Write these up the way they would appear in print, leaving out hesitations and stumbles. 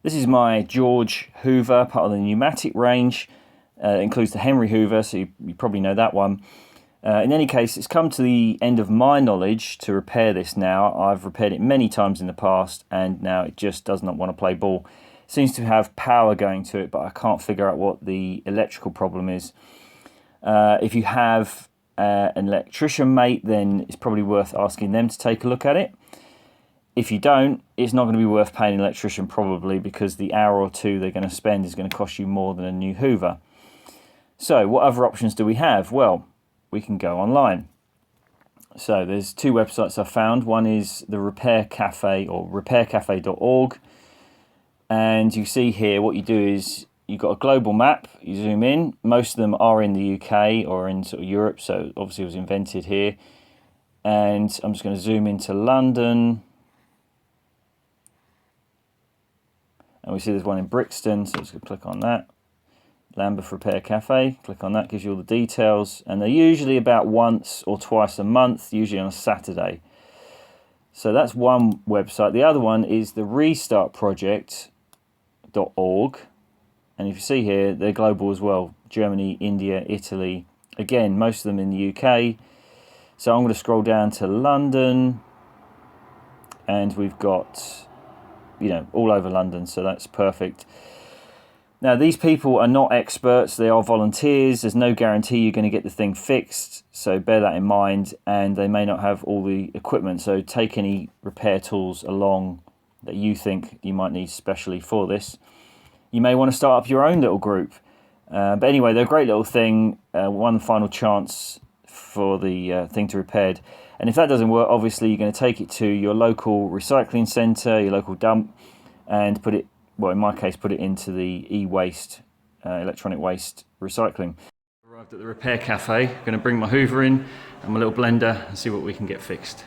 This is my George Hoover, part of the pneumatic range. It includes the Henry Hoover, so you probably know that one. In any case, it's come to the end of my knowledge to repair this now. I've repaired it many times in the past, and now it just does not want to play ball. It seems to have power going to it, but I can't figure out what the electrical problem is. If you have an electrician mate, then it's probably worth asking them to take a look at it. If you don't, it's not going to be worth paying an electrician probably, because the hour or two they're going to spend is going to cost you more than a new Hoover. So what other options do we have? Well, we can go online. So there's two websites I've found. One is the Repair Cafe, or repaircafe.org. And you see here what you do is you've got a global map, you zoom in. Most of them are in the UK or in sort of Europe, so obviously it was invented here. And I'm just going to zoom into London. And we see there's one in Brixton, so let's click on that. Lambeth Repair Cafe, click on that, gives you all the details. And they're usually about once or twice a month, usually on a Saturday. So that's one website. The other one is the restartproject.org. And if you see here, they're global as well. Germany, India, Italy. Again, most of them in the UK. So I'm going to scroll down to London. And we've got, all over London, so that's perfect. Now, these people are not experts, they are volunteers. There's no guarantee you're going to get the thing fixed, so bear that in mind, and they may not have all the equipment, so take any repair tools along that you think you might need specially for this. You may want to start up your own little group. But anyway, they're a great little thing, one final chance for the thing to repaired. And if that doesn't work, obviously you're going to take it to your local recycling centre, your local dump, and put it, well, in my case, put it into the e-waste, electronic waste recycling. Arrived at the Repair Cafe. Going to bring my Hoover in and my little blender and see what we can get fixed.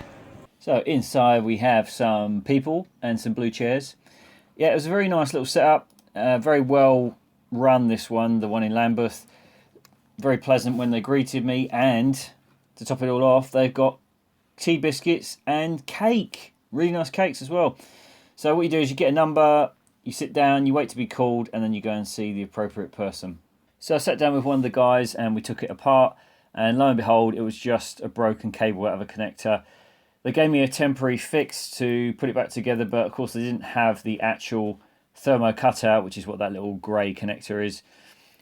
So inside we have some people and some blue chairs. Yeah, it was a very nice little setup. Very well run, this one, the one in Lambeth. Very pleasant when they greeted me, and to top it all off, they've got tea biscuits and cake. Really nice cakes as well. So what you do is you get a number, you sit down, you wait to be called, and then you go and see the appropriate person. So I sat down with one of the guys and we took it apart, and lo and behold, it was just a broken cable out of a connector. They gave me a temporary fix to put it back together, but of course they didn't have the actual thermo cutout, which is what that little grey connector is.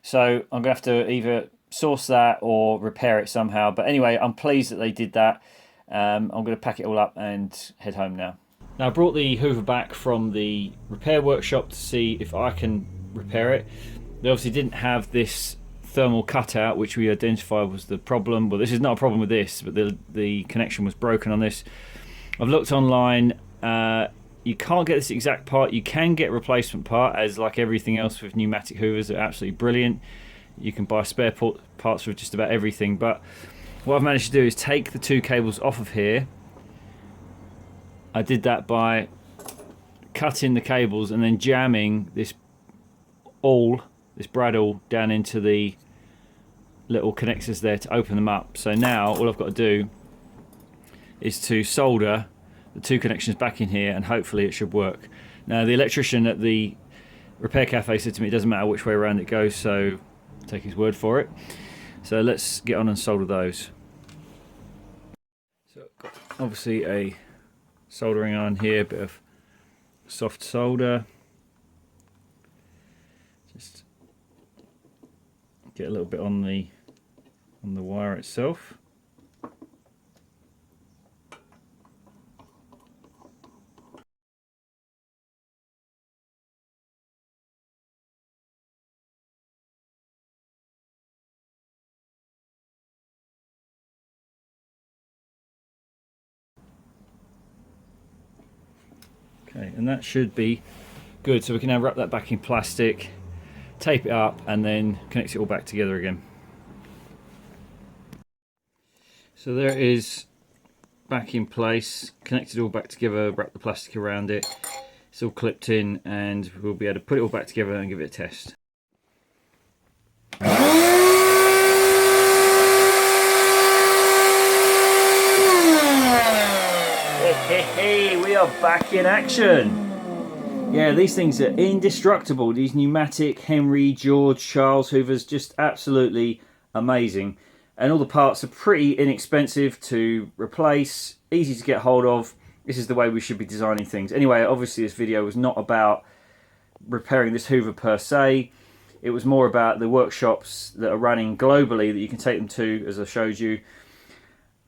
So I'm going to have to either source that or repair it somehow. But anyway, I'm pleased that they did that. I'm going to pack it all up and head home now. Now, I brought the Hoover back from the repair workshop to see if I can repair it. They obviously didn't have this thermal cutout, which we identified was the problem. Well, this is not a problem with this, but the connection was broken on this. I've looked online. You can't get this exact part. You can get a replacement part, as like everything else with pneumatic Hoovers, they're absolutely brilliant. You can buy spare parts for just about everything. But what I've managed to do is take the two cables off of here. I did that by cutting the cables and then jamming this brad awl down into the little connectors there to open them up. So now all I've got to do is to solder the two connections back in here, and hopefully it should work. Now, the electrician at the Repair Cafe said to me it doesn't matter which way around it goes, so take his word for it. So let's get on and solder those. So got obviously a soldering iron here, a bit of soft solder. Just get a little bit on the wire itself. Okay, and that should be good. So we can now wrap that back in plastic, tape it up, and then connect it all back together again. So there it is, back in place, connected all back together, wrap the plastic around it. It's all clipped in, and we'll be able to put it all back together and give it a test. Hey, we are back in action. Yeah, these things are indestructible. These pneumatic Henry, George, Charles Hoovers, just absolutely amazing. And all the parts are pretty inexpensive to replace, easy to get hold of. This is the way we should be designing things. Anyway, obviously this video was not about repairing this Hoover per se. It was more about the workshops that are running globally that you can take them to, as I showed you.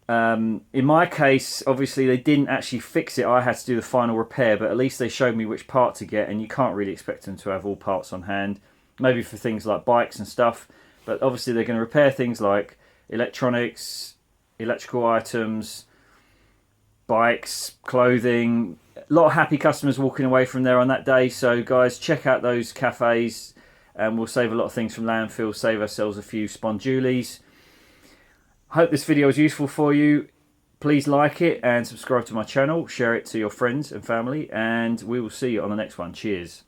In my case, obviously they didn't actually fix it. I had to do the final repair, but at least they showed me which part to get, and you can't really expect them to have all parts on hand. Maybe for things like bikes and stuff, but obviously they're going to repair things like electronics, electrical items, bikes, clothing. A lot of happy customers walking away from there on that day. So guys, check out those cafes, and we'll save a lot of things from landfill, save ourselves a few spondulies. Hope this video was useful for you. Please like it and subscribe to my channel, share it to your friends and family, and we will see you on the next one. Cheers.